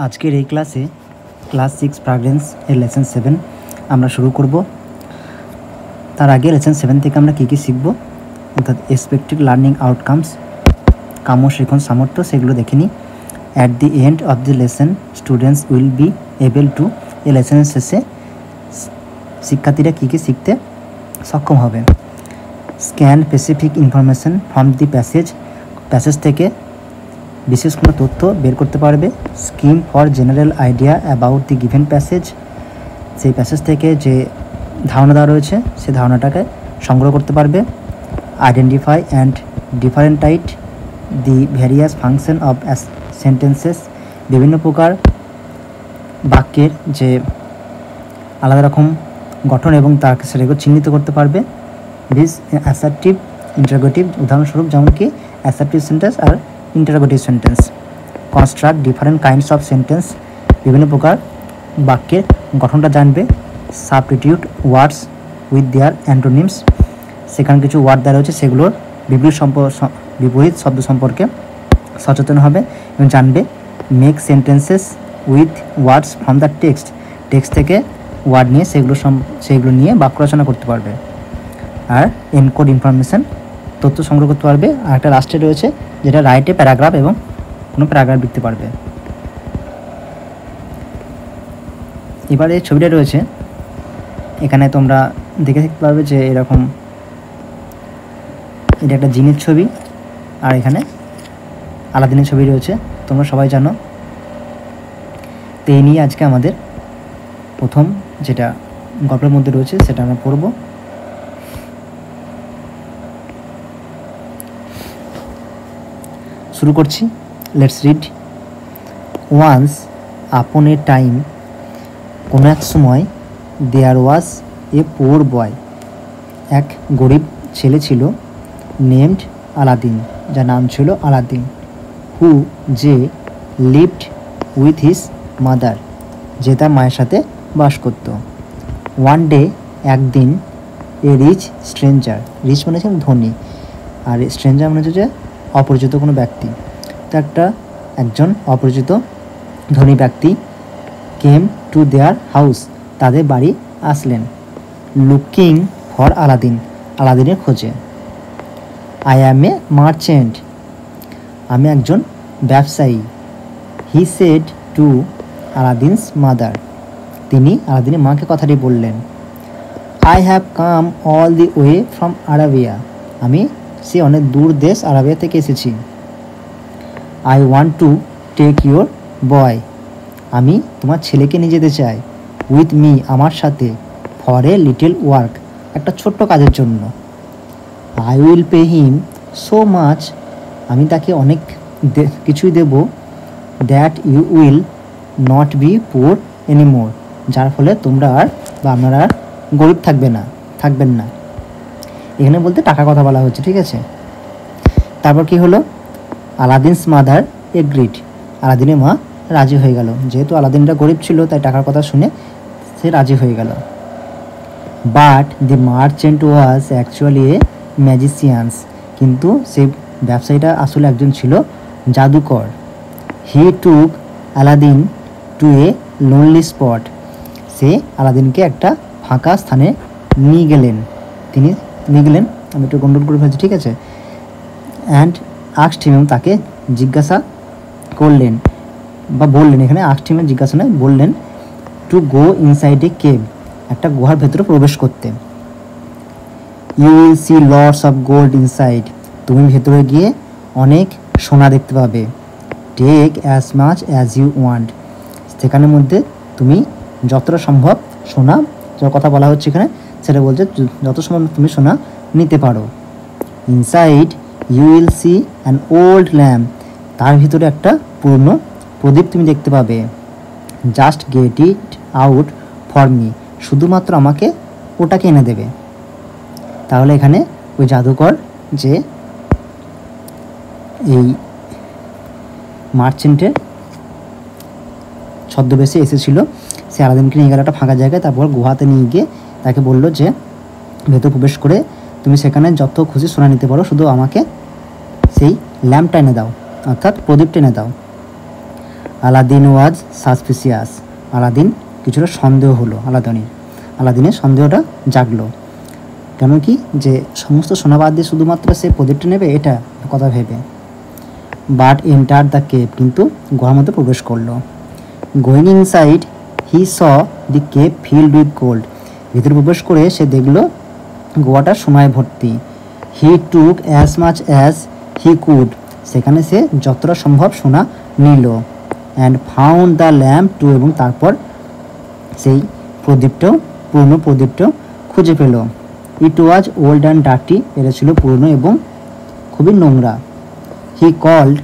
আজকের এই ক্লাসে ক্লাস 6 ফ্র্যাগরেন্স এর লেসন 7 আমরা শুরু করব। তার আগে লেসন 7 থেকে আমরা কী কী শিখব, অর্থাৎ এক্সপেক্টেড লার্নিং আউটকামস, কাম্য শিখন সামর্থ্য, সেগুলো দেখে নিই। At the end of the lesson students will be able to, এই লেসনের শেষে শিক্ষার্থীরা কী কী শিখতে সক্ষম হবে। Scan specific information from the passage থেকে বিশেষ কোনো তথ্য বের করতে পারবে। Scheme for general idea about the given passage, সেই প্যাসেজ থেকে যে ধারণা দেওয়া রয়েছে সেই ধারণাটাকে সংগ্রহ করতে পারবে। Identify and differentiate the various function of sentences, বিভিন্ন প্রকার বাক্যের যে আলাদা রকম গঠন এবং তাকে সেটাকে চিহ্নিত করতে পারবে। দিস অ্যাসার্টিভ ইন্টারোগেটিভ, উদাহরণস্বরূপ যেমন কি অ্যাসার্টিভ সেন্টেন্স আর interrogative sentence. Construct different kinds of sentence, বিভিন্ন প্রকার বাক্যের গঠনটা জানবে। Substitute words with their antonyms, সেখানে কিছু ওয়ার্ড দেওয়া রয়েছে সেগুলোর বিপরীত শব্দ সম্পর্কে সচেতন হবে এবং জানবে। Make sentences with words from the text থেকে ওয়ার্ড নিয়ে সেগুলো নিয়ে বাক্য রচনা করতে পারবে। আর এনকোড ইনফরমেশন, তথ্য সংগ্রহ করতে পারবে। আর একটা লাস্টে রয়েছে যেটা রাইটে প্যারাগ্রাফ এবং কোনো প্যারাগ্রাফ লিখতে পারবে। এবারে ছবিটা রয়েছে, এখানে তোমরা দেখে শিখতে পারবে যে এরকম এটা একটা জিনের ছবি আর এখানে আলাদিনের ছবি রয়েছে, তোমরা সবাই জানো। তো এই নিয়ে আজকে আমাদের প্রথম যেটা গল্পের মধ্যে রয়েছে সেটা আমরা পড়ব। শুরু করছি, let's read. Once upon A time, কোনো এক সময়, দেয়ার ওয়াজ এ পুয়ার বয়, এক গরিব ছেলে ছিল, নেমড আলাদিন, যার নাম ছিল আলাদিন, হু যে লিভড উইথ হিজ মাদার, যে তার মায়ের সাথে বাস করত। ওয়ান ডে, একদিন, এ রিচ স্ট্রেঞ্জার, রিচ মানে হচ্ছে ধনী আর স্ট্রেঞ্জার মানে হচ্ছে যে অপরিচিত কোনো ব্যক্তি, তো একজন অপরিচিত ধনী ব্যক্তি কেম টু দেয়ার হাউস, তাদের বাড়ি আসলেন। লুকিং ফর আলাদিন, আলাদিনের খোঁজে। আই অ্যাম এ মার্চেন্ট, আমি একজন ব্যবসায়ী। He said to Aladdin's mother, তিনি আলাদিনের মাকে কথাটি বললেন। I have come all the way from Arabia, আমি সে অনেক দূর দেশ আরাবিয়া থেকে এসেছি। I want to take your boy, আমি তোমার ছেলেকে নিয়ে যেতে চাই। উইথ মি, আমার সাথে। ফর এ লিটল ওয়ার্ক, একটা ছোট্ট কাজের জন্য। I will pay him so much, আমি তাকে অনেক কিছুই দেব। That you will not be poor anymore, যার ফলে তোমরা আর বা আপনারা আর গরিব থাকবেন না। এখানে বলতে টাকার কথা বলা হচ্ছে, ঠিক আছে। তারপর কি হলো, আলাদিনস মাদার এগ্রিড, আলাদিনের মা রাজি হয়ে গেল, যেহেতু আলাদিনটা গরিব ছিল তাই টাকার কথা শুনে সে রাজি হয়ে গেল। But the merchant was actually A magicians, কিন্তু সেই ব্যবসায়ীটা আসলে একজন ছিল জাদুকর। হি টুক আলাদিন টু এ লোনলি স্পট, সে আলাদিনকে একটা ফাঁকা স্থানে নিয়ে গেলেন, আমি একটু গন্ডগোল করে ফেলছি, ঠিক আছে। অ্যান্ড আস্কড হিম, তাকে জিজ্ঞাসা করলেন বা বললেন, এখানে আস্কড হিম জিজ্ঞাসা নয়, বললেন, to go inside a cave, একটা গুহার ভেতরে প্রবেশ করতে। You will see lots of gold inside, তুমি ভেতরে গিয়ে অনেক সোনা দেখতে পাবে। Take as much as you want, সেখানের মধ্যে তুমি যতটা সম্ভব সোনা, যার কথা বলা হচ্ছে এখানে সেটা বলছে যত সম্ভব তুমি সোনা নিতে পারো। Inside you will see an old lamp, তার ভিতরে একটা পুরনো প্রদীপ তুমি দেখতে পাবে। Just get it out for me, শুধুমাত্র আমাকে ওটাকে এনে দেবে। তাহলে এখানে ওই জাদুকর যে এই মার্চেন্টের ছদ্মবেশে এসেছিল, সে আলাদিনকে নিয়ে গেল একটা ফাঁকা জায়গায়, তারপর গুহাতে নিয়ে গিয়ে তাকে বললো যে ভেতর প্রবেশ করে তুমি সেখানে যত খুশি সোনা নিতে পারো, শুধু আমাকে সেই ল্যাম্পটা এনে দাও, অর্থাৎ প্রদীপটা এনে দাও। আলাদিন ওয়াজ সাসপিসিয়াস, আলাদিন কিছুটা সন্দেহ হলো, আলাদিনের সন্দেহটা জাগলো। কেন কি যে সমস্ত সোনা বাদ দিয়ে শুধুমাত্র সে প্রদীপটা নেবে এটা কথা ভেবে। বাট এন্টার দ্য কেভ, কিন্তু গুহার মধ্যে প্রবেশ করলো। Going inside he saw the cave filled with gold, ভিতরে প্রবেশ করে সে দেখলো গোয়াটা সোনায় ভর্তি। He took as much as he could, সেখানে সে যতটা সম্ভব সোনা নিল। And found the lamp too, এবং তারপর সেই প্রদীপটাও, পুরনো প্রদীপটাও খুঁজে পেল। It was old and dirty, এটা ছিল পুরনো এবং খুবই নোংরা। He called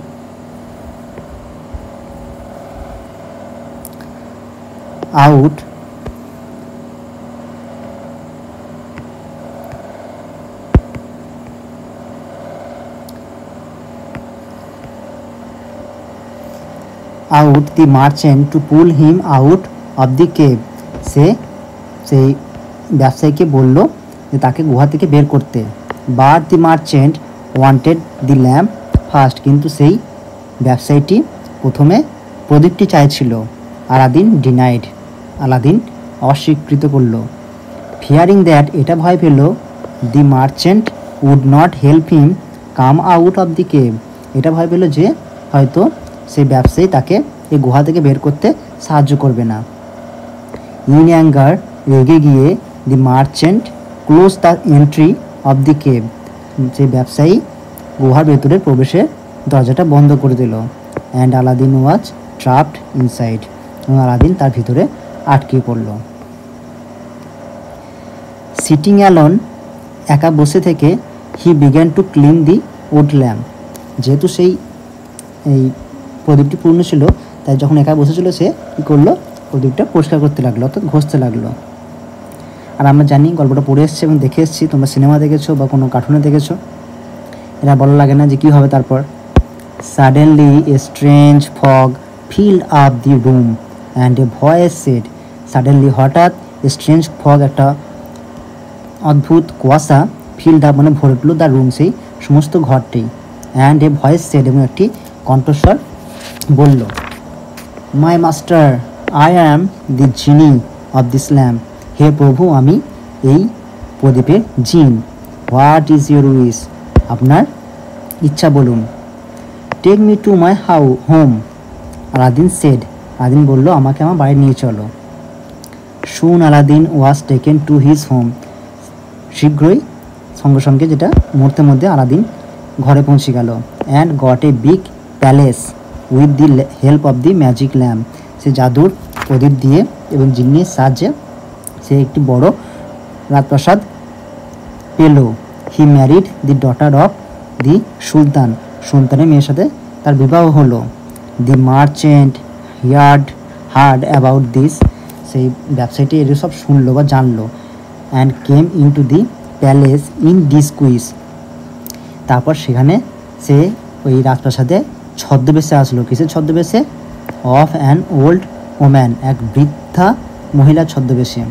out the merchant to pull him out of the cave, সে সেই ব্যবসায়ীকে বলল যে তাকে গুহা থেকে বের করতে। But the merchant wanted the lamp first, কিন্তু সেই ব্যবসায়ীটি প্রথমে প্রদীপটি চাইছিল। আলাদিন ডিনাইড, আলাদিন অস্বীকৃত করল। ফিয়ারিং দ্যাট, এটা ভয় পেল, the merchant would not help him come out of the cave, এটা ভয় পেল যে হয়তো সেই ব্যবসায়ী তাকে এই গুহা থেকে বের করতে সাহায্য করবে না। ইন অ্যাঙ্গার, রেগে গিয়ে, the merchant close the entry of the cave, যে ব্যবসায়ী গুহার ভেতরে প্রবেশের দরজাটা বন্ধ করে দিল। And Aladdin was trapped inside, এবং আলাদিন তার ভিতরে আটকে পড়ল। সিটিং অ্যালোন, একা বসে থেকে, he began to clean the old lamp, যেহেতু সেই এই প্রদীপটি পূর্ণ ছিল তাই যখন একা বসেছিল সে কী করলো, প্রদীপটা পরিষ্কার করতে লাগলো, অর্থাৎ ঘষতে লাগলো। আর আমরা জানি গল্পটা পড়ে এসেছি এবং দেখে এসেছি, তোমরা সিনেমা দেখেছো বা কোনো কার্টুনে দেখেছো, এটা বলা লাগে না যে কী হবে তারপর। Suddenly a strange fog filled up the room and a voice said, suddenly হঠাৎ, স্ট্রেঞ্জ ফগ একটা অদ্ভুত কুয়াশা, ফিল্ড আপ মানে ভরে উঠল, দ্য রুম সেই সমস্ত ঘরটি। অ্যান্ড এ ভয়েস সেড, এবং একটি কণ্ঠস্বর বলল, my master, I am the genie of this lamp, হে প্রভু আমি এই প্রদীপের জিন। হোয়াট ইজ ইউর উইশ, আপনার ইচ্ছা বলুন। Take me to my home, Aladdin said, Aladdin বলল আমাকে আমার বাড়ি নিয়ে চলো। Soon Aladdin was taken to his home, শীঘ্রই সঙ্গে সঙ্গে যেটা মুহূর্তের মধ্যে আলাদিন ঘরে পৌঁছে গেল। And got a big palace with the help of the magic lamp, সে জাদুর প্রদীপ দিয়ে এবং জিনিসের সাহায্যে সে একটি বড় রাজপ্রাসাদ পেল। He married the daughter of the sultan, সুলতানের মেয়ের সাথে তার বিবাহ হলো। The merchant heard about this, সেই ব্যবসায়ীটি এর সব শুনলো বা জানলো। And came into the palace in disguise, তারপর সেখানে সে ওই রাজপ্রাসাদে ছদ্মবেশে আসলো। কিসের ছদ্মবেশে? অফ অ্যান ওল্ড ওম্যান, এক বৃদ্ধা মহিলার ছদ্মবেশে।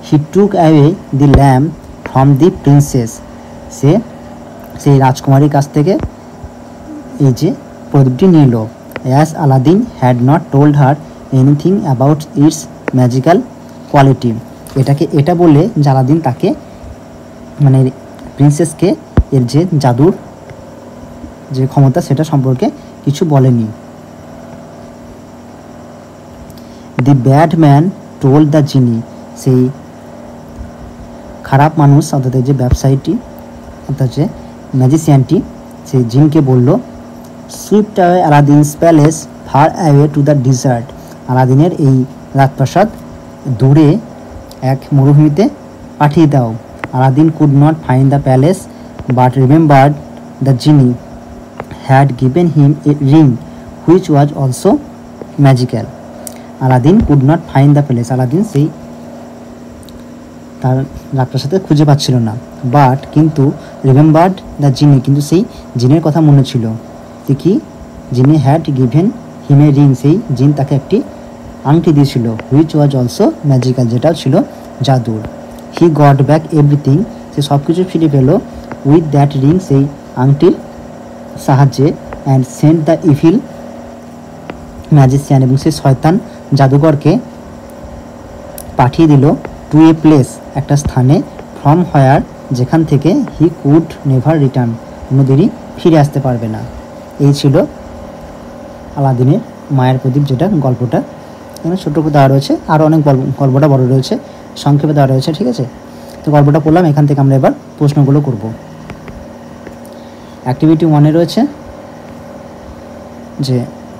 He took away the lamp from the princess, সে সেই রাজকুমারীর কাছ থেকে এই যে প্রদীপটি নিল। As Aladdin had not told her anything about its magical quality, এটা বলে আলাদিন তাকে মানে প্রিন্সেসকে এর যে জাদুর যে ক্ষমতা সেটা সম্পর্কে কিছু বলেনি। দি ব্যাড ম্যান টোল্ড দ্য জিনি, সেই খারাপ মানুষ অর্থাৎ যে ব্যবসায়ীটি অর্থাৎ যে ম্যাজিশিয়ানটি সেই জিনকে বলল, swift away Aladdin's palace far away to the desert, আলাদিনের এই রাজপ্রাসাদ দূরে এক মরুভূমিতে পাঠিয়ে দাও। Aladdin could not find the palace but remembered the genie had given him a ring which was also magical. Aladdin could not find the palace, Aladdin সেই তার রাজপ্রাসাদে খুঁজে পাচ্ছিল না। বাট কিন্তু রিমেম্বার্ড দ্য জিনি, কিন্তু সেই জিনের কথা মনে ছিল। কি? Genie had given him a ring, সেই জিন তাকে একটি আংটি দিয়েছিল। হুইচ ওয়াজ অলসো ম্যাজিক্যাল, যেটাও ছিল জাদুর। হি গট ব্যাক এভরিথিং, সে সব কিছু ফিরে পেল। উইথ দ্যাট রিং, সেই আংটির সাহায্যে। And sent the evil magician এবং সেই শয়তান জাদুকরকে পাঠিয়ে দিল টু এ প্লেস, একটা স্থানে, ফ্রম হোয়ার, যেখান থেকে হি কুড নেভার রিটার্ন, কোনোদিনই ফিরে আসতে পারবে না। এই ছিল আলাদিনের মায়ের প্রদীপ, যেটা গল্পটা এখানে ছোটো করে দেওয়া রয়েছে, আরও অনেক গল্পটা বড় রয়েছে, সংক্ষেপে দেওয়া রয়েছে, ঠিক আছে। তো গল্পটা পড়লাম, এখান থেকে আমরা এবার প্রশ্নগুলো করব। অ্যাক্টিভিটি 1-এ রয়েছে যে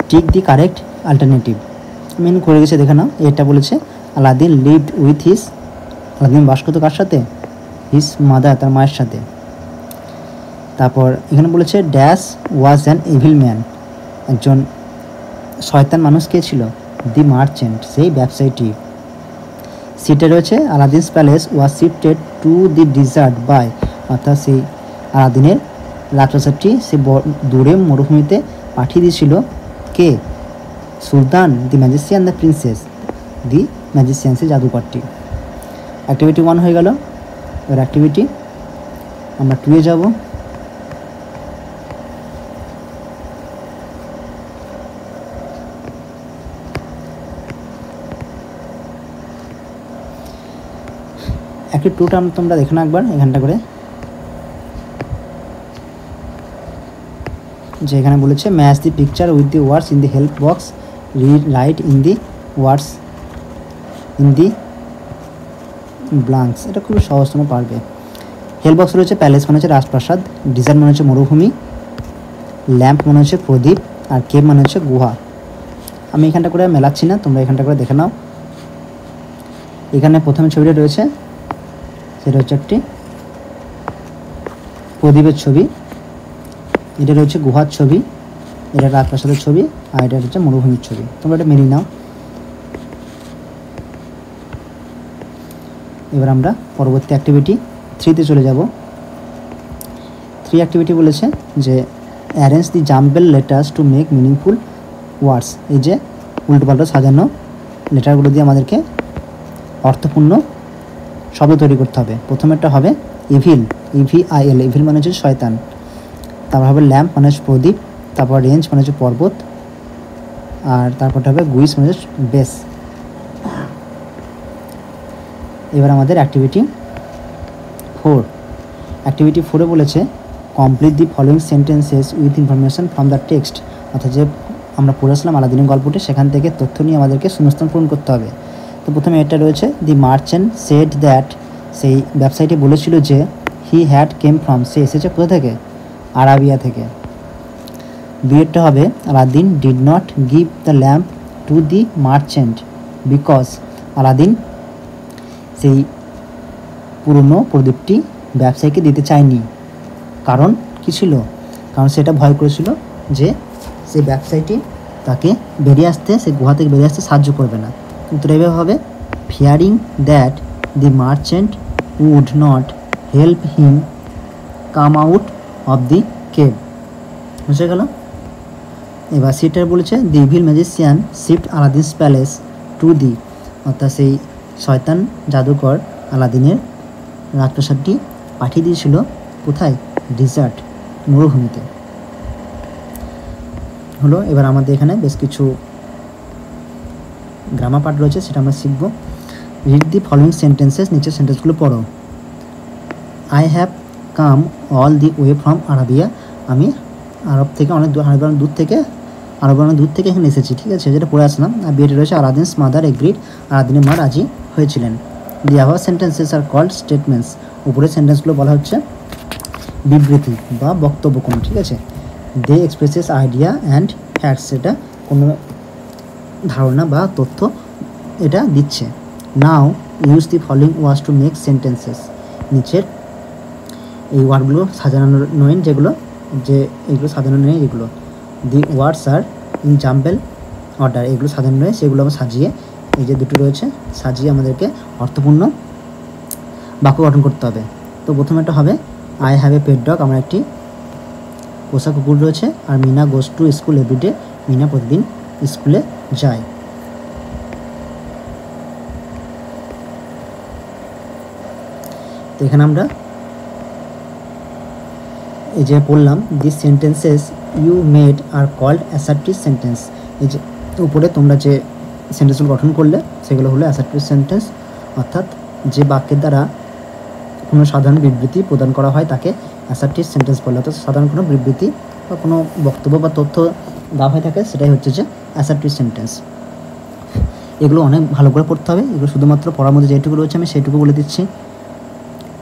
টিক দি কারেক্ট অল্টারনেটিভ। মেন করে গেছে, দেখে নাও। এটা বলেছে Aladdin lived with his, Aladdin বাস করতো কার সাথে? হিজ মাদার, তার মায়ের সাথে। তারপর এখানে বলেছে dash was an evil man, একজন শয়তান মানুষ কে ছিল? দি মার্চেন্ট, সেই ব্যবসায়ীটি। সিটে রয়েছে Aladdin's palace was shifted to the desert by, অর্থাৎ সেই আলাদিনের রাজপ্রাসাদটি সে দূরে মরুভূমিতে পাঠিয়ে দিয়েছিল কে? Sultan, the magician, the princess, the magician, সে জাদুকরটি। অ্যাক্টিভিটি 1 হয়ে গেল। এবার অ্যাক্টিভিটি আমরা 2-এ যাব। অ্যাক্টিভিটি 2টা তোমরা দেখো না একবার এখানটা করে, যে এখানে বলেছে match the picture with the words in the help box, right in the words in the blanks. এটা খুবই সহজ, তোমরা পারবে। হেল্প বক্স রয়েছে প্যালেস মানে হচ্ছে রাজপ্রাসাদ, ডিজার্ট মানে হচ্ছে মরুভূমি, ল্যাম্প মানে হচ্ছে প্রদীপ, আর কেভ মানে হচ্ছে গুহা। আমি এখানটা করে মেলাচ্ছি না, তোমরা এখানটা করে দেখে নাও। এখানে প্রথমে ছবিটা রয়েছে, সেটা হচ্ছে একটি প্রদীপের ছবি, এটা রয়েছে গুহার ছবি, এটা রাজপ্রাসাদের ছবি, আর এটা হচ্ছে মরুভূমির ছবি। তোমরা এটা মেনে নাও। এবার আমরা পরবর্তী অ্যাক্টিভিটি 3-তে চলে যাব। 3 অ্যাক্টিভিটি বলেছে যে arrange the jumble letters to make meaningful ওয়ার্ডস, এই যে উল্টোপাল্টা সাজানো লেটারগুলো দিয়ে আমাদেরকে অর্থপূর্ণ শব্দ তৈরি করতে হবে। প্রথমেরটা হবে ইভিল, EVIL, ইভিল মানে হচ্ছে শয়তান। তারপর হবে ল্যাম্প মানে হচ্ছে প্রদীপ, তারপর রেঞ্জ মানে হচ্ছে পর্বত, আর তারপরটা হবে গুইস মানে হচ্ছে বেস। এবার আমাদের অ্যাক্টিভিটি 4। অ্যাক্টিভিটি 4-এ বলেছে complete the following sentences with information from the text, অর্থাৎ যে আমরা পড়েছিলাম আলাদিনের গল্পটি, সেখান থেকে তথ্য নিয়ে আমাদেরকে শূন্যস্থান পূরণ করতে হবে। তো প্রথমে এটা রয়েছে দি মার্চেন্ট সেড দ্যাট, সেই ব্যবসায়ীটি বলেছিল যে হি হ্যাড কেম ফ্রম, সে এসেছে কোথা থেকে? আরাবিয়া থেকে। দুইয়েরটা হবে Aladdin did not give the lamp to the merchant because, Aladdin সেই পুরনো প্রদীপটি ব্যবসায়ীকে দিতে চায়নি। কারণ কি ছিল? কারণ সেটা ভয় করেছিল যে সেই ব্যবসায়ীটি তাকে বেরিয়ে আসতে, সেই গুহা থেকে বেরিয়ে আসতে সাহায্য করবে না। কিন্তু এভাবে হবে fearing that the merchant would not help him come out of the cave, বুঝে গেল। এবার সিটার বলেছে the evil magician shift Aladdin's palace to the, অর্থাৎ সেই শয়তান জাদুকর আলাদিনের রাজপ্রাসাদটি পাঠিয়ে দিয়েছিল কোথায়? ডিজার্ট, মরুভূমিতে। হলো। এবার আমাদের এখানে বেশ কিছু গ্রামার পার্ট রয়েছে, সেটা আমরা শিখব। রিড দি ফলোয়িং সেন্টেন্সেস, নিচের সেন্টেন্সগুলো পড়ো। I have come all the way from Arabia, আমি আরব থেকে অনেক দূর থেকে এখানে এসেছি, ঠিক আছে, যেটা পড়ে আসলাম। আর বিয়েটা রয়েছে আলাদিনস মাদার এগ্রিড, আলাদিনের মা রাজি হয়েছিলেন। দি আবার সেন্টেন্সেস আর কল্ড স্টেটমেন্টস, উপরের সেন্টেন্সগুলো বলা হচ্ছে বিবৃতি বা বক্তব্য কোনো, ঠিক আছে। They expresses idea and facts, এটা কোনো ধারণা বা তথ্য এটা দিচ্ছে। Now use the following words to make sentences, নিচের এই ওয়ার্ডগুলো সাজানো নয়, যেগুলো এইগুলো সাজানো নেই, এগুলো দি ওয়ার্ডস আর ইন জাম্বেল অর্ডার, এগুলো সাজানো নয়, সেগুলো আমরা সাজিয়ে, এই যে দুটো রয়েছে, সাজিয়ে আমাদেরকে অর্থপূর্ণ বাক্য গঠন করতে হবে। তো প্রথমে একটা হবে I have a pet dog, আমার একটি পোষা কুকুর রয়েছে। আর Mina goes to school everyday, Mina প্রতিদিন স্কুলে যায়। তো এখানে আমরা এই যে পড়লাম, this sentences you made are called assertive sentence, এই যে উপরে তোমরা যে সেন্টেন্সগুলো গঠন করলে সেগুলো হলো অ্যাসার্টিভ সেন্টেন্স, অর্থাৎ যে বাক্যের দ্বারা কোনো সাধারণ বিবৃতি প্রদান করা হয় তাকে অ্যাসার্টিভ সেন্টেন্স বলে। অর্থাৎ সাধারণ কোনো বিবৃতি বা কোনো বক্তব্য বা তথ্য দেওয়া হয়ে থাকে সেটাই হচ্ছে যে অ্যাসার্টিভ সেন্টেন্স। এগুলো অনেক ভালো করে পড়তে হবে, এগুলো শুধুমাত্র পড়ার মধ্যে যেটুকু রয়েছে আমি সেইটুকু বলে দিচ্ছি।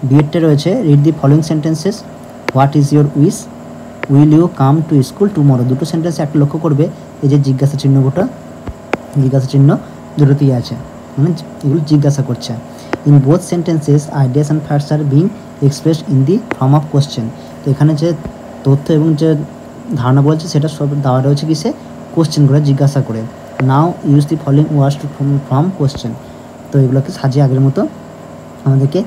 বিএডটা রয়েছে read the following sentences, what is your wish, will you come to school tomorrow. দুটো সেন্টেন্সে একটা লক্ষ্য করবে এই যে জিজ্ঞাসা চিহ্নটা, জিজ্ঞাসা চিহ্ন দুটোতেই আছে, মানে এগুলো জিজ্ঞাসা করছে। In both sentences ideas and facts are being expressed in the form of question. তো এখানে যে তথ্য এবং যে ধারণা বলছে সেটা সব দেওয়া রয়েছে কিসে, কোশ্চেন করে, জিজ্ঞাসা করে। Now use the following words to form question. তো এগুলোকে সাজিয়ে আগের মতো আমাদেরকে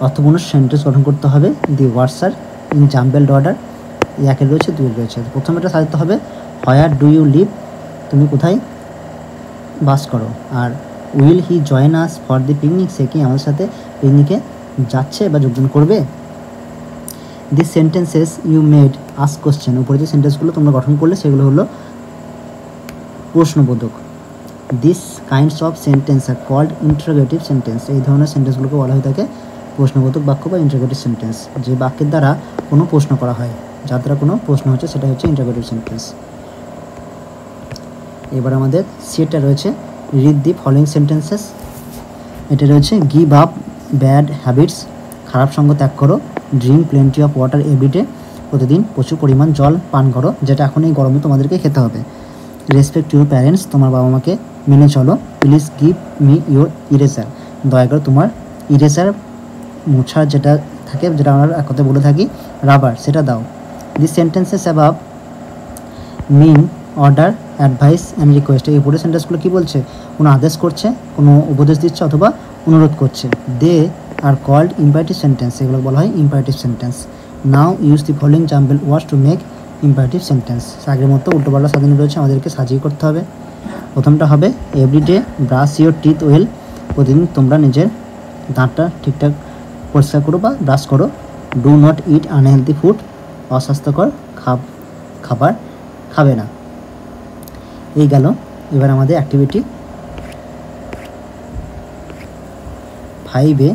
অর্থপূর্ণ সেন্টেন্স গঠন করতে হবে। দি ওয়ার্ডস আর ইন জাম্বেলড অর্ডার, একের রয়েছে দুইয়ের রয়েছে। প্রথমে এটা সাজাতে হবে হোয়ার ডু ইউ লিভ, তুমি কোথায় বাস করো। আর will he join us for the picnic, সে কি আমাদের সাথে পিকনিকে যাচ্ছে বা যোগদান করবে। This sentences you made as question, উপরে যে সেন্টেন্সগুলো তোমরা গঠন করলে সেগুলো হলো প্রশ্নবোধক। This kinds of sentence are called interrogative sentence, এই ধরনের সেন্টেন্সগুলোকে বলা হয়ে থাকে প্রশ্নবোধক বাক্য বা ইন্টারোগেটিভ সেন্টেন্স। যে বাক্যের দ্বারা কোনো প্রশ্ন করা হয়, যার দ্বারা কোনো প্রশ্ন হচ্ছে সেটা হচ্ছে ইন্টারোগেটিভ সেন্টেন্স। এবার আমাদের সেটা রয়েছে রিড দি ফলোয়িং সেন্টেন্সেস। এটা রয়েছে গিভ আপ ব্যাড হ্যাবিটস, খারাপ সঙ্গ ত্যাগ করো। Drink plenty of water every day, প্রতিদিন প্রচুর পরিমাণ জল পান করো, যেটা এখন এই গরমে তোমাদেরকে খেতে হবে। রেসপেক্ট ইউর প্যারেন্টস, তোমার বাবা মাকে মেনে চলো। Please give me your eraser, দয়া করে তোমার ইরেজার মোছার যেটা থাকে, যেটা আমরা এক কথায় বলে থাকি রাবার, সেটা দাও। The sentences above mean order, advice and request. এই উপরের সেন্টেন্সগুলো কী বলছে, কোনো আদেশ করছে, কোনো উপদেশ দিচ্ছে অথবা অনুরোধ করছে। দে আর কল্ড ইম্পারেটিভ সেন্টেন্স, এগুলো বলা হয় imperative sentence. Now use the following jumble words to make imperative sentence. আগের মতো উল্টোপাল্টা সাজানো রয়েছে, আমাদেরকে সাজিয়ে করতে হবে। প্রথমটা হবে every day brush your teeth well, প্রতিদিন তোমরা নিজের দাঁতটা ঠিকঠাক পরিষ্কার করো বা ব্রাশ করো। Do not it unhealthy food, অস্বাস্থ্যকর খাবার খাবে না। এই গেল। এবার আমাদের অ্যাক্টিভিটি 5-এ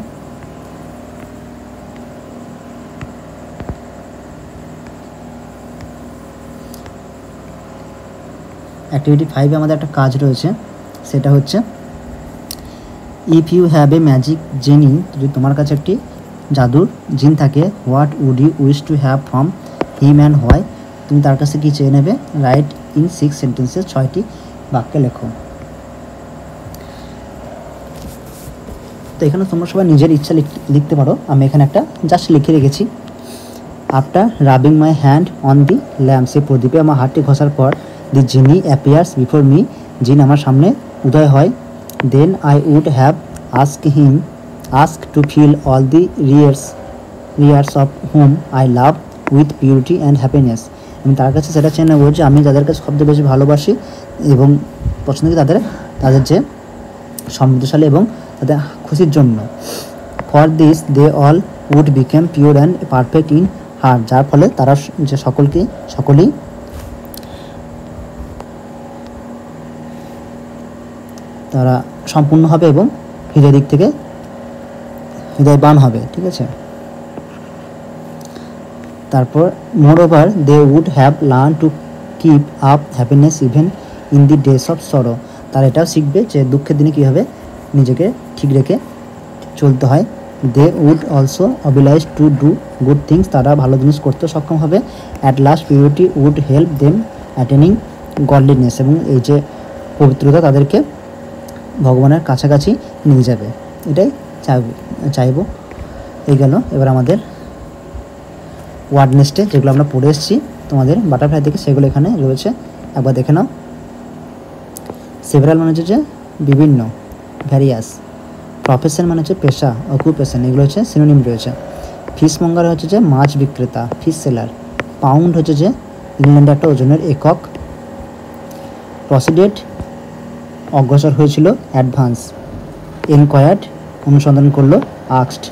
আমাদের একটা কাজ রয়েছে, সেটা হচ্ছে if you have a magic genie, যদি তোমার কাছে একটি জাদুর জিন থাকে, what would you wish to have from him and why, তুমি তার কাছে কি চেয়ে নেবে। রাইট ইন 6 সেন্টেন্সেস, 6টি বাক্যে লেখো। তো এখানে তোমরা সবাই নিজের ইচ্ছা লিখতে পারো, আমি এখানে একটা জাস্ট লিখে রেখেছি। After rubbing my hand on the lamp, সে প্রদীপে আমার হাতটি ঘষার পর, the genie appears before me, জিন আমার সামনে উদয় হয়। Then I would have ask to fill all the rears of home I love with purity and happiness, আমি তার কাছে সেটা চেয়ে নেবো যে আমি যাদের কাছে সবচেয়ে বেশি ভালোবাসি এবং পছন্দ করি তাদের যে সমৃদ্ধশালী এবং তাদের খুশির জন্য। For this they all would become pure and perfect in heart, যার ফলে তারা যে সকলেই তারা সম্পূর্ণ হবে এবং হৃদয় দিক থেকে হৃদয়বান হবে। ঠিক আছে, তারপর moreover they would have learn to keep up happiness even in the days of sorrow, তারা এটাও শিখবে যে দুঃখের দিনে কীভাবে নিজেকে ঠিক রেখে চলতে হয়। They would also oblige to do good things, তারা ভালো জিনিস করতে সক্ষম হবে। At last purity would help them attaining godliness, এবং এই যে পবিত্রতা তাদেরকে ভগবানের কাছাকাছি নিয়ে যাবে, এটাই চাইব। এই গেল। এবার আমাদের ওয়ার্ড নেস্টে যেগুলো আমরা পড়ে এসেছি তোমাদের বাটারফ্লাই থেকে, সেগুলো এখানে রয়েছে, একবার দেখে নাও। সেভারাল মানে হচ্ছে যে বিভিন্ন, ভ্যারিয়াস। প্রফেশন মানে হচ্ছে পেশা, অকুপেশন, এগুলো হচ্ছে সিনোনিম রয়েছে। ফিশ মঙ্গার হচ্ছে যে মাছ বিক্রেতা, ফিশ সেলার। পাউন্ড হচ্ছে যে ইংল্যান্ডে একটা ওজনের একক। প্রসিডেড অগ্রসর হয়েছিল, অ্যাডভান্স। এনকোয়ার্ড অনুসন্ধান করলো, আস্কড।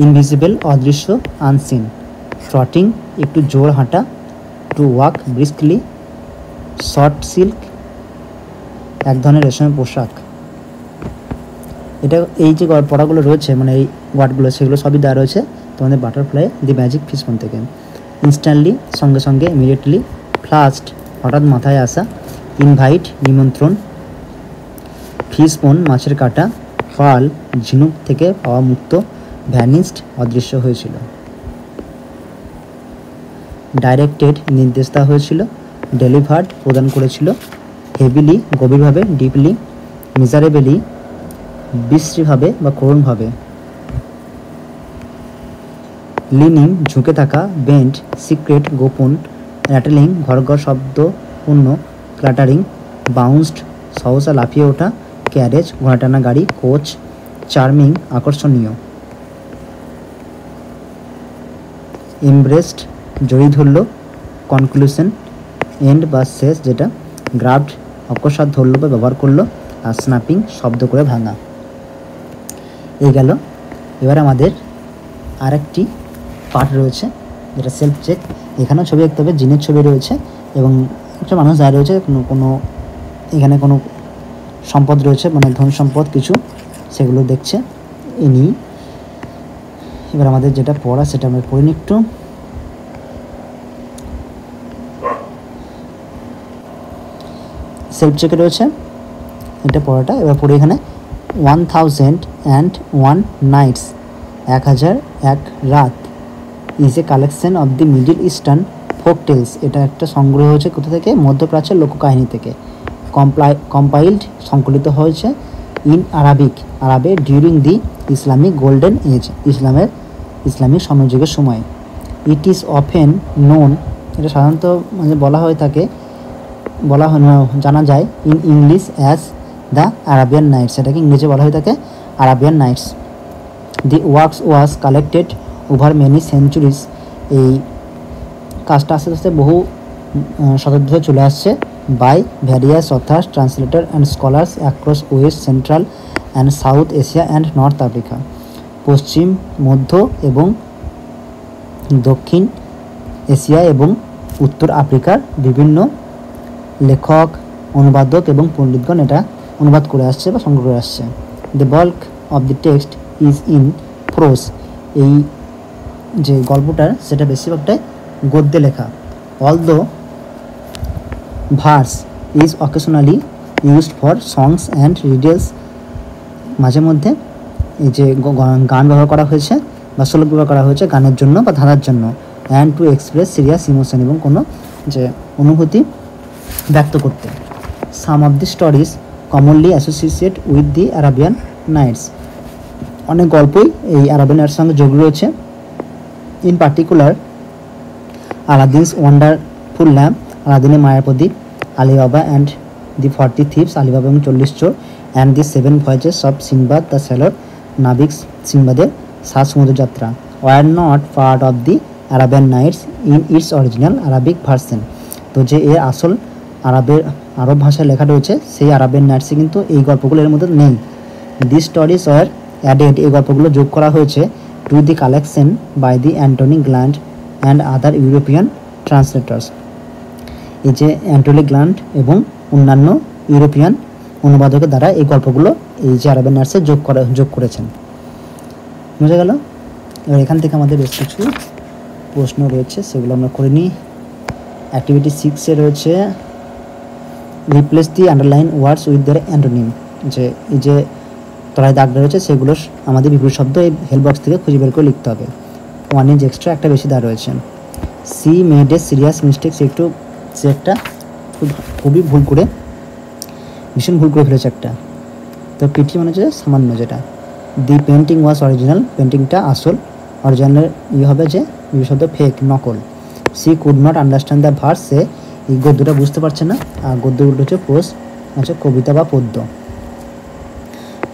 ইনভিজিবল অদৃশ্য, আনসিন। ট্রটিং একটু জোর হাঁটা, টু ওয়াক ব্রিস্কলি, শর্ট সিল্ক, এক ধরনের রেশমের পোশাক। এটা এই যে পড়াগুলো রয়েছে মানে এই ওয়ার্ডগুলো সেগুলো সবই দেওয়া রয়েছে তোমাদের বাটারফ্লাই দি ম্যাজিক ফিশবন থেকে। ইনস্ট্যান্টলি সঙ্গে সঙ্গে, ইমিডিয়েটলি, ফ্লাস্ট হঠাৎ মাথায় আসা, ইনভাইট নিমন্ত্রণ, ফিশবন মাছের কাঁটা, ফাল ঝিনুক থেকে পাওয়া মুক্ত, ভ্যানিস্ট অদৃশ্য হয়েছিল, ডাইরেক্টেড নির্দেশ দেওয়া হয়েছিল, ডেলিভার্ড প্রদান করেছিল, হেভিলি গভীরভাবে, ডিপলি, মিজারেবলি বিশ্রীভাবে বা করুণভাবে, লিনিং ঝুঁকে থাকা, বেন্ট সিক্রেট গোপন, র্যাটেলিং ঘরঘর শব্দপূর্ণ, ক্লাটারিং বাউন্সড সহসা লাফিয়ে ওঠা, ক্যারেজ ঘোড়াটানা গাড়ি, কোচ চার্মিং আকর্ষণীয়, এমব্রেসড জড়িয়ে ধরল, কনক্লুশন এন্ড বা শেষ যেটা, গ্রাফট অকস্মাৎ ধরল বা ব্যবহার করলো, আর স্ন্যাপিং শব্দ করে ভাঙা। এই গেল। এবার আমাদের আরেকটি পার্ট রয়েছে যেটা সেলফ চেক। এখানেও ছবি দেখতে হবে, জিনের ছবি রয়েছে এবং একটা মানুষ দাঁড়িয়ে রয়েছে, কোনো এখানে কোনো সম্পদ রয়েছে মানে ধন সম্পদ কিছু, সেগুলো দেখছে ইনি। এবার আমাদের যেটা পড়া সেটা আমরা পড়ে নিই একটু। সেলফ চেকে রয়েছে এটা পড়াটা। এবার পড়ে এখানে 1001 নাইটস, 1001 রাত, is a collection of the Middle Eastern folk tales. এটা একটা সংগ্রহ হয়েছে কোথা থেকে? মধ্যপ্রাচ্যের লোককাহিনী থেকে। কম্পাইলড সংকলিত হয়েছে ইন আরবিক, আরবে, during the Islamic golden age, Islamic স্বর্ণযুগের সময়। ইট ইজ অফেন নোন, এটা সাধারণত মানে জানা যায় in English as the Arabian Nights, এটাকে ইংরেজি বলা হয়ে থাকে Arabian Nights. The works was collected over many centuries, এই কাজটা আস্তে আস্তে বহু শতাব্দী ধরে চলে আসছে, by various authors, translator and scholars across West, Central and South Asia and North Africa, পশ্চিম, মধ্য এবং দক্ষিণ এশিয়া এবং উত্তর আফ্রিকার বিভিন্ন লেখক, অনুবাদক এবং পণ্ডিতগণ এটা অনুবাদ করে আসছে বা সংগ্রহ করে আসছে। The bulk of the text is in prose, এই যে গল্পটার সেটা বেশিরভাগটাই গদ্যে লেখা। Although verse is occasionally used for songs and riddles, মাঝে মধ্যে এই যে গান ব্যবহার করা হয়েছে বা শ্লোক ব্যবহার করা হয়েছে গানের জন্য বা ধাঁধার জন্য। And to express serious emotion, এবং কোনো যে অনুভূতি ব্যক্ত করতে। Some of the stories commonly associated with the Arabian Nights, অনেক গল্পই এই আরাবিয়ান নাইটসের সঙ্গে যোগ রয়েছে। In particular Aladdin's wonderful lamp, আলাদিনের মায়ার প্রদীপ, Ali Baba and the 40 thieves, Ali Baba এবং 40 চোর, and the 7 voyages of Sinbad the sailor, নাবিক সিনবাদের 7 সমুদ্র যাত্রা, were not part of the Arabian Knights in it's original Arabic version. তো যে এর আসল আরব ভাষায় লেখা রয়েছে সেই আরাবিয়ান নাইটসে কিন্তু এই গল্পগুলো এর মধ্যে নেই। দি স্টোরিজ ওয়ার অ্যাডেড, এই গল্পগুলো যোগ করা হয়েছে to the collection by the Antony Galland and other European translators, এই যে অ্যান্টনি গ্ল্যান্ড এবং অন্যান্য ইউরোপিয়ান অনুবাদকের দ্বারা এই গল্পগুলো এই যে আরাবিয়ান নাইটসে যোগ করেছেন। বুঝা গেল? এবার এখান থেকে আমাদের বেশ কিছু প্রশ্ন রয়েছে সেগুলো আমরা করে নিই। অ্যাক্টিভিটি 6-এ রয়েছে replace the underline words with there antonym, যে এই যে তলায় দাগটা রয়েছে সেগুলো আমাদের বিপরীত শব্দ এই হেল্প বক্স থেকে খুঁজে বের করে লিখতে হবে। 1 ইঞ্চ এক্সট্রা, একটা বেশি দেওয়া রয়েছে। She made a serious mistake, সে একটা খুবই ভীষণ ভুল করে ফেলেছে একটা। তো পিটি মানে হচ্ছে সামান্য যেটা। দি পেন্টিং ওয়াজ অরিজিনাল, পেন্টিংটা আসল, অরিজিনালের হবে যে বিপরীত শব্দ ফেক, নকল। She could not understand the verse, সে এই গদ্যটা বুঝতে পারছে না, আর গদ্যগুলো হচ্ছে প্রোজ, হচ্ছে কবিতা বা পদ্য।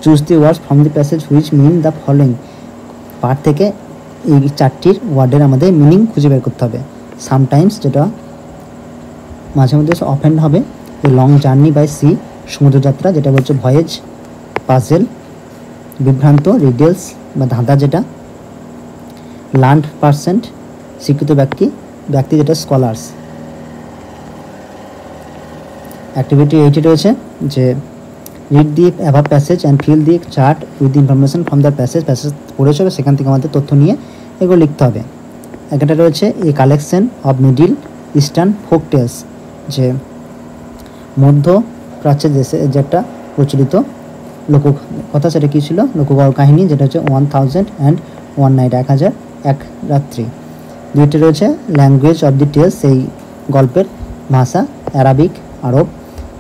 Choose the words from the passage which mean the following, পাঠ থেকে এই 4টির ওয়ার্ডের আমাদের মিনিং খুঁজে বের করতে হবে। সামটাইমস যেটা মাঝে মধ্যে অফেন হবে, a long journey by sea, সমুদ্রযাত্রা যেটা বলছে ভয়েজ। পাজেল বিভ্রান্ত, রিডেলস বা ধাঁধা যেটা। লার্নড পার্সেন্ট শিক্ষিত ব্যক্তি যেটা স্কলার্স। অ্যাক্টিভিটি 8 রয়েছে যে read the above passage and fill the chart with information from the passage পড়েছে, সেখান থেকে আমাদের তথ্য নিয়ে এগুলো লিখতে হবে। একটা রয়েছে a collection of Middle Eastern folk tales, যে মধ্য প্রাচ্যের দেশে যে একটা প্রচলিত লোককথা, সেটা কী ছিল, লোকগল্প কাহিনী, যেটা হচ্ছে 1001 নাইট, 1001 রাত্রি। দুইটা রয়েছে ল্যাঙ্গুয়েজ অফ দি টেলস, সেই গল্পের ভাষা Arabic, Arab.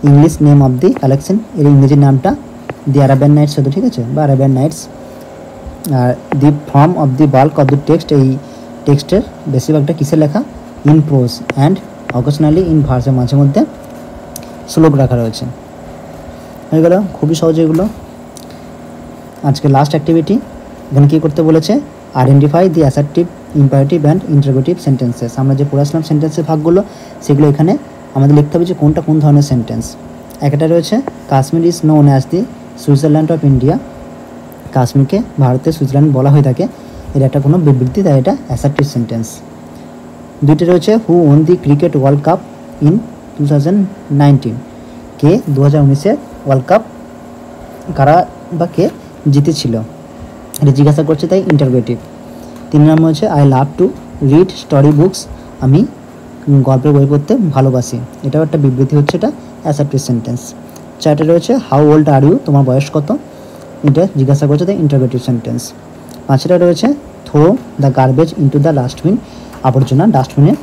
English name of the collection, এর ইংরেজি নামটা দি আরাবিয়ান নাইটস হতো, ঠিক আছে, বা আরাবিয়ান নাইটস। আর the form of the bulk of the text, এই টেক্সটের বেশিরভাগটা কিসে লেখা, in prose and occasionally in ভার্সের, মাঝে মধ্যে শ্লোক রাখা রয়েছে। হয়ে গেল, খুবই সহজ এগুলো। আজকে লাস্ট অ্যাক্টিভিটি, এখানে কী করতে বলেছে, identify the assertive, imperative and interrogative sentences. আমরা যে পড়াছিলাম সেন্টেন্সের ভাগগুলো, সেগুলো এখানে আমাদের লিখতে হবে যে কোনটা কোন ধরনের সেন্টেন্স। একটা রয়েছে Kashmir is known as the Switzerland of India, কাশ্মীরকে ভারতের সুইজারল্যান্ড বলা হয়ে থাকে, এটা একটা কোনো বিবৃতি, তাই এটা অ্যাসার্টিভ সেন্টেন্স। দুইটা রয়েছে who won the cricket world cup in 2019, কে 2019-এর ওয়ার্ল্ড কাপ কারা বা কে জিতেছিল, এটা জিজ্ঞাসা করছে, তাই ইন্টারোগেটিভ। 3 নম্বর হচ্ছে I love to read story books, আমি গল্পের বই পড়তে ভালোবাসি, এটাও একটা বিবৃতি, হচ্ছে এটা অ্যাসার্টিভ সেন্টেন্স। 4টে রয়েছে হাউ ওল্ড আর ইউ, তোমার বয়স কত, এটা জিজ্ঞাসা করছে, তাই ইন্টারোগেটিভ সেন্টেন্স। 5টা রয়েছে throw the garbage into the dustbin, আবর্জনা ডাস্টবিনে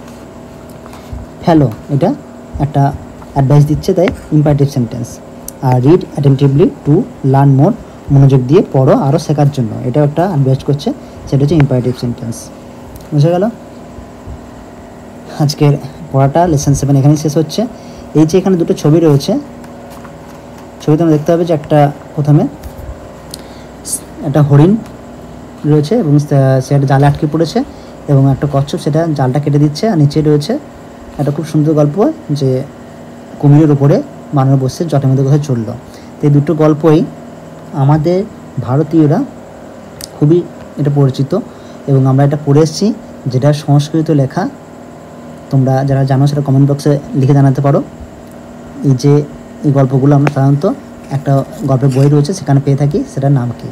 ফেলো, এটা একটা অ্যাডভাইস দিচ্ছে, তাই ইম্পারেটিভ সেন্টেন্স। আর read attentively to learn more, মনোযোগ দিয়ে পড়ো আরও শেখার জন্য, এটাও একটা অ্যাডভাইস করছে, সেটা হচ্ছে ইম্পারেটিভ সেন্টেন্স। বুঝে গেল? আজকের পড়াটা লেসন 7 এখানেই শেষ হচ্ছে। এই যে এখানে দুটো ছবি রয়েছে, ছবিতে আমরা দেখতে হবে যে প্রথমে একটা হরিণ রয়েছে এবং সেটা জালে আটকে পড়েছে, এবং একটা কচ্ছপ সেটা জালটা কেটে দিচ্ছে, আর নিচে রয়েছে একটা খুব সুন্দর গল্প, যে কুমিরের উপরে মানুষ বসে জটের মধ্যে কোথায় চললো। তো এই দুটো গল্পই আমাদের ভারতীয়রা খুবই এটা পরিচিত, এবং আমরা এটা পড়ে এসেছি, যেটা সংস্কৃত লেখা। তোমরা যারা জানো সেটা কমেন্ট বক্সে লিখে জানাতে পারো। এই গল্পগুলো আমরা সাধারণত একটা গল্পের বই রয়েছে সেখানে পেয়ে থাকি, সেটার নাম কি।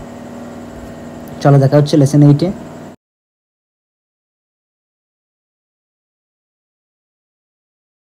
চলো, দেখা হচ্ছে লেসন 8-এ।